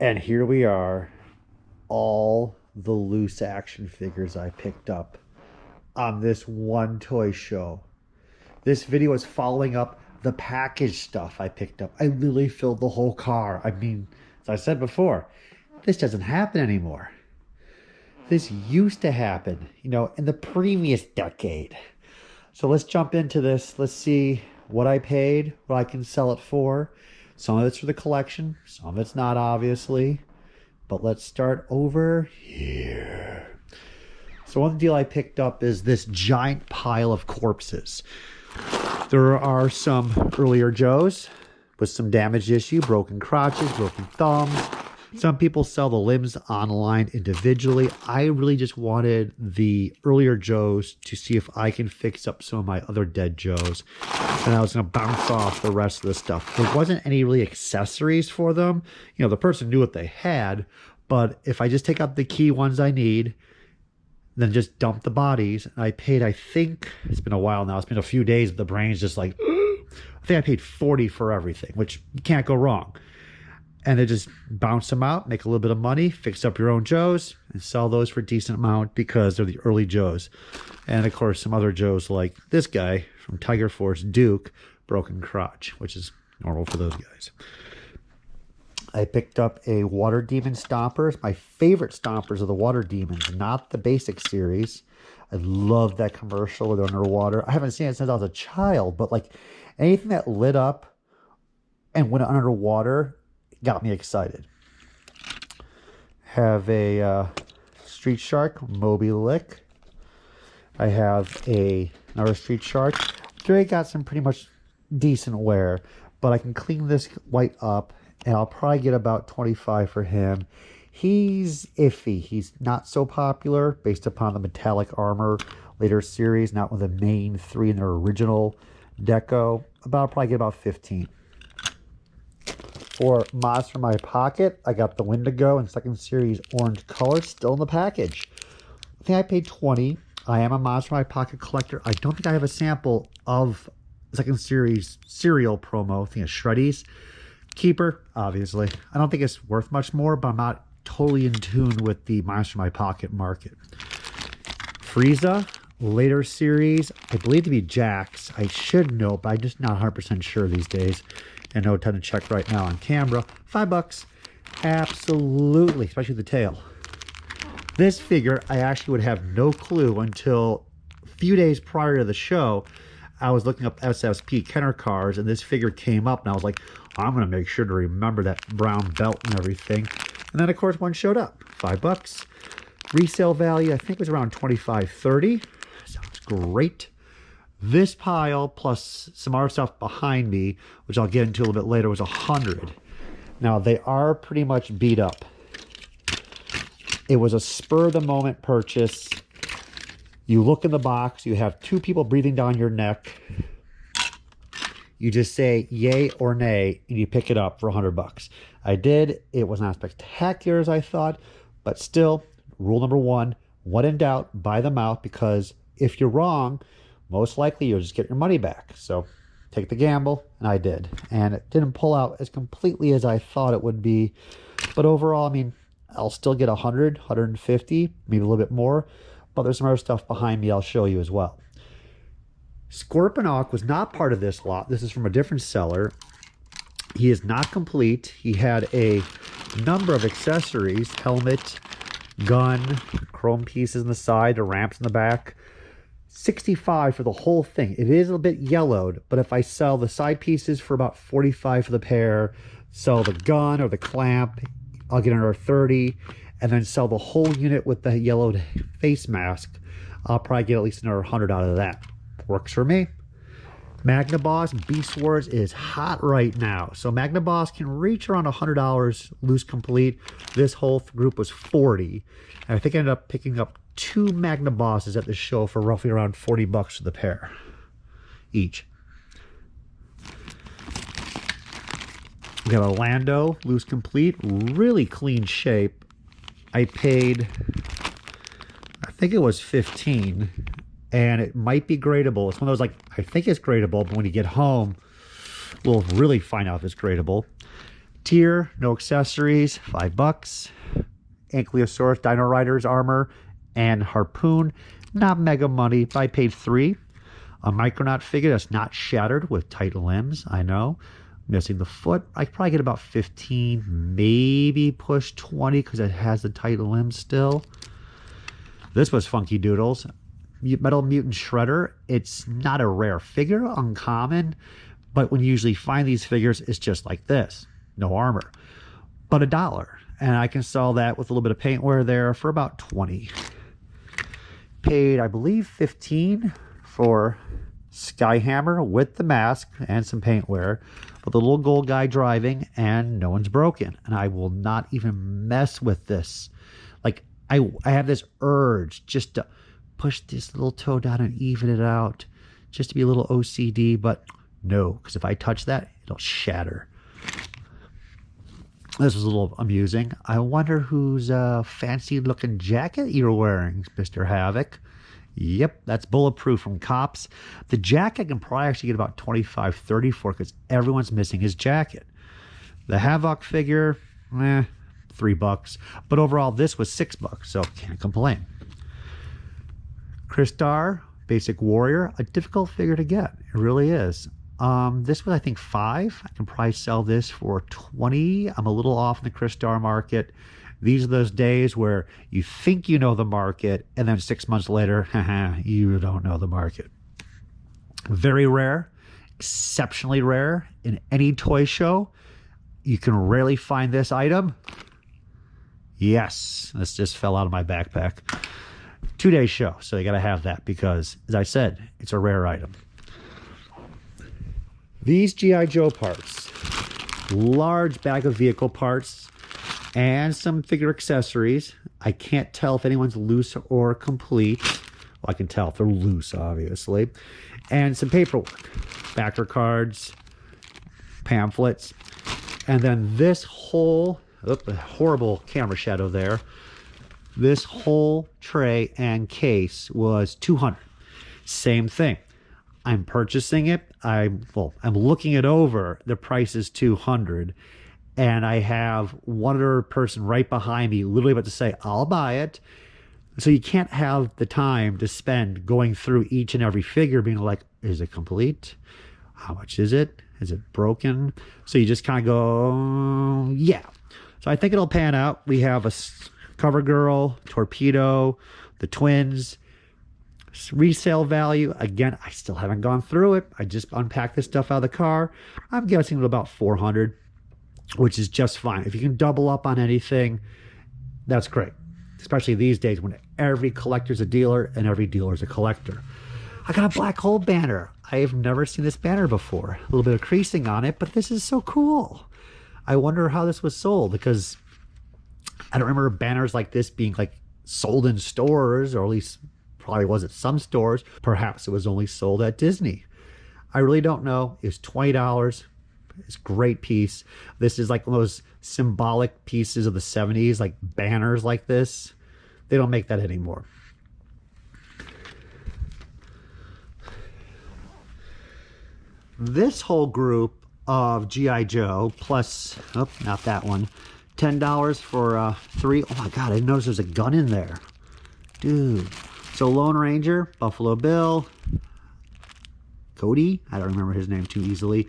And here we are, all the loose action figures I picked up on this one toy show. This video is following up the package stuff I picked up. I literally filled the whole car. I mean, as I said before, this doesn't happen anymore. This used to happen, in the previous decade. So let's jump into this. Let's see what I paid, what I can sell it for. Some of it's for the collection, some of it's not, obviously. But let's start over here. So one deal I picked up is this giant pile of corpses. There are some earlier Joes with some damaged issue, broken crotches, broken thumbs. Some people sell the limbs online individually. I really just wanted the earlier Joes to see if I can fix up some of my other dead Joes. And I was going to bounce off the rest of the stuff. There wasn't any really accessories for them. The person knew what they had. But if I just take out the key ones I need, then just dump the bodies. And I paid, I think, it's been a while now. It's been a few days, but the brain's just like, I think I paid $40 for everything, which you can't go wrong. And they just bounce them out, make a little bit of money, fix up your own Joes, and sell those for a decent amount because they're the early Joes. And of course, some other Joes like this guy from Tiger Force, Duke, broken crotch, which is normal for those guys. I picked up a Water Demon Stomper. My favorite Stompers are the Water Demons, not the basic series. I love that commercial where they're underwater. I haven't seen it since I was a child, but like anything that lit up and went underwater got me excited. Have a Street Shark, Moby Lick. I have another Street Shark. They got some pretty much decent wear, but I can clean this white up, and I'll probably get about $25 for him. He's iffy. He's not so popular based upon the metallic armor later series, not with the main three in their original deco. I'll probably get about $15. For mods for my pocket, I got the Wendigo in second series orange color still in the package. I think I paid $20. I am a mods for my pocket collector. I don't think I have a sample of second series serial promo. I think it's Shreddies. Keeper, obviously. I don't think it's worth much more, but I'm not totally in tune with the mods for my pocket market. Frieza, later series, I believe to be Jax. I should know, but I'm just not 100% sure these days. And no time to check right now on camera. $5. Absolutely, especially the tail. This figure, I actually would have no clue until a few days prior to the show. I was looking up SSP Kenner cars, and this figure came up, and I was like, I'm going to make sure to remember that brown belt and everything. And then, of course, one showed up. $5. Resale value, I think, was around $25, $30. Sounds great. This pile, plus some other stuff behind me, which I'll get into a little bit later, was $100. Now, they are pretty much beat up. It was a spur-of-the-moment purchase. You look in the box, you have two people breathing down your neck. You just say yay or nay, and you pick it up for $100. I did. It was not spectacular as I thought, but still, rule number one, when in doubt, buy them out, because if you're wrong, most likely you'll just get your money back. So take the gamble, and I did. And it didn't pull out as completely as I thought it would be. But overall, I mean, I'll still get 100, 150, maybe a little bit more. But there's some other stuff behind me I'll show you as well. Scorponok was not part of this lot. This is from a different seller. He is not complete. He had a number of accessories, helmet, gun, chrome pieces on the side, the ramps in the back. $65 for the whole thing. It is a little bit yellowed, but if I sell the side pieces for about $45 for the pair, sell the gun or the clamp, I'll get another $30, and then sell the whole unit with the yellowed face mask, I'll probably get at least another $100 out of that. Works for me. Magnaboss Beast Wars is hot right now. So Magnaboss can reach around $100 loose complete. This whole group was $40. And I think I ended up picking up two Magnabosses at the show for roughly around $40 for the pair each. We got a Lando loose complete, really clean shape. I paid, I think it was $15. And it might be gradable. It's one of those, like, I think it's gradable, but when you get home, we'll really find out if it's gradable. Tier, no accessories, $5. Ankylosaurus Dino Riders armor and harpoon, not mega money, but I paid $3. A Micronaut figure that's not shattered with tight limbs, I know. Missing the foot, I could probably get about 15, maybe push 20 because it has the tight limbs still. This was Funky Doodles. Metal Mutant Shredder. It's not a rare figure, uncommon, but when you usually find these figures, it's just like this. No armor, but $1. And I can sell that with a little bit of paint wear there for about 20. Paid, I believe, 15 for Skyhammer with the mask and some paint wear, with a little gold guy driving, and no one's broken. And I will not even mess with this. Like, I have this urge just to push this little toe down and even it out, just to be a little OCD, but no, because if I touch that, it'll shatter. This was a little amusing. I wonder whose fancy looking jacket you're wearing, Mr. Havoc. Yep, that's Bulletproof from Cops. The jacket I can probably actually get about $25, $30 for because everyone's missing his jacket. The Havoc figure, $3. But overall, this was $6, so can't complain. Crystar, Basic Warrior, a difficult figure to get. It really is. This was, I think, $5. I can probably sell this for $20. I'm a little off in the Crystar market. These are those days where you think you know the market, and then 6 months later, you don't know the market. Very rare, exceptionally rare in any toy show. You can rarely find this item. Yes, this just fell out of my backpack. 2-day show, so you got to have that because, as I said, it's a rare item. These G.I. Joe parts, large bag of vehicle parts, and some figure accessories. I can't tell if anyone's loose or complete. Well, I can tell if they're loose, obviously. And some paperwork, backer cards, pamphlets. And then this whole, horrible camera shadow there. This whole tray and case was $200. Same thing. I'm purchasing it. I'm looking it over. The price is $200. And I have one other person right behind me literally about to say, I'll buy it. So you can't have the time to spend going through each and every figure being like, is it complete? How much is it? Is it broken? So you just kind of go, yeah. So I think it'll pan out. We have a Cover Girl, Torpedo, the twins. Resale value, again, I still haven't gone through it. I just unpacked this stuff out of the car. I'm guessing at about $400, which is just fine. If you can double up on anything, that's great. Especially these days when every collector's a dealer and every dealer's a collector. I got a black hole banner. I have never seen this banner before. A little bit of creasing on it, but this is so cool. I wonder how this was sold because I don't remember banners like this being like sold in stores, or at least probably was at some stores. Perhaps it was only sold at Disney. I really don't know. It was $20. It's a great piece. This is like one of those symbolic pieces of the 70s, like banners like this. They don't make that anymore. This whole group of G.I. Joe plus, oh, not that one, $10 for 3. Oh my God, I didn't notice there's a gun in there. Dude. So Lone Ranger, Buffalo Bill, Cody, I don't remember his name too easily.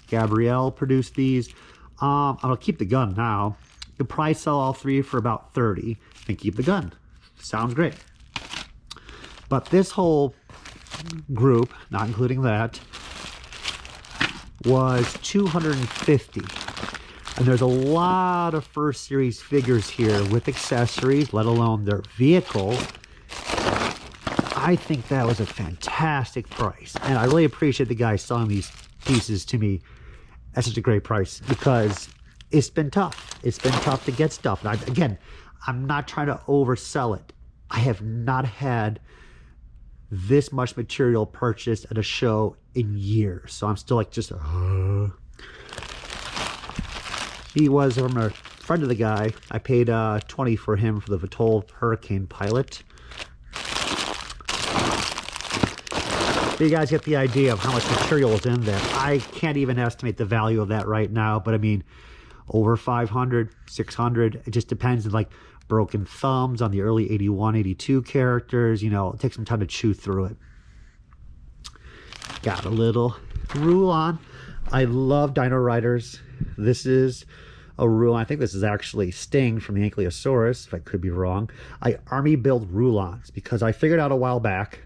Gabrielle produced these. I'll keep the gun now. You could probably sell all 3 for about $30 and keep the gun. Sounds great. But this whole group, not including that, was $250. And there's a lot of first series figures here with accessories, let alone their vehicle. I think that was a fantastic price. And I really appreciate the guy selling these pieces to me at such a great price because it's been tough. It's been tough to get stuff. And again, I'm not trying to oversell it. I have not had this much material purchased at a show in years. So I'm still like just, He was from a friend of the guy. I paid $20 for him for the Vitoll Hurricane Pilot. So you guys get the idea of how much material is in there. I can't even estimate the value of that right now, but I mean, over 500, 600. It just depends on like broken thumbs on the early 81, 82 characters. You know, it takes some time to chew through it. Got a little Rulon. I love Dino Riders. This is a Rulon. I think this is actually Sting from the Ankylosaurus, if I could be wrong. I army build Rulons because I figured out a while back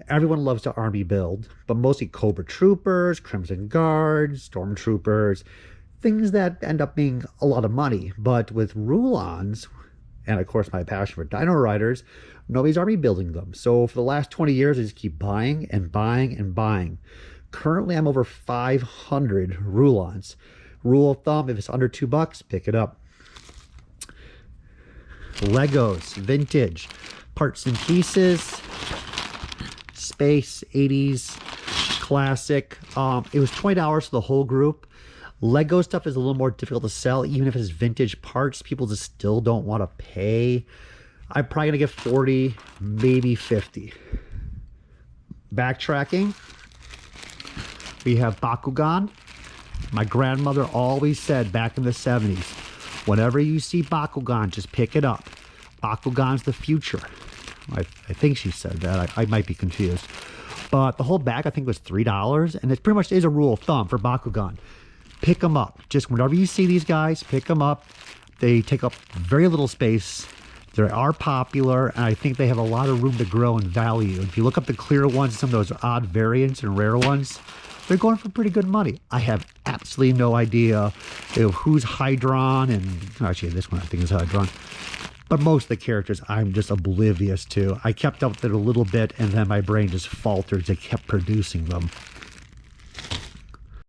everyone loves to army build, but mostly Cobra Troopers, Crimson Guards, Stormtroopers, things that end up being a lot of money. But with Rulons, and of course my passion for Dino Riders, nobody's army building them. So for the last 20 years, I just keep buying and buying and buying. Currently, I'm over 500 Rulons. Rule of thumb, if it's under $2, pick it up. Legos, vintage, parts and pieces, space, 80's, classic. It was $20 for the whole group. Lego stuff is a little more difficult to sell, even if it's vintage parts. People just still don't want to pay. I'm probably gonna get 40, maybe 50. Backtracking, we have Bakugan. My grandmother always said back in the 70s, whenever you see Bakugan, just pick it up. Bakugan's the future. I think she said that. I might be confused. But the whole bag, I think, was $3, and it pretty much is a rule of thumb for Bakugan. Pick them up. Just whenever you see these guys, pick them up. They take up very little space. They are popular, and I think they have a lot of room to grow in value. If you look up the clear ones, some of those odd variants and rare ones, they're going for pretty good money. I have absolutely no idea who's Hydron, and actually this one I think is Hydron. But most of the characters I'm just oblivious to. I kept up with it a little bit, and then my brain just faltered. I kept producing them.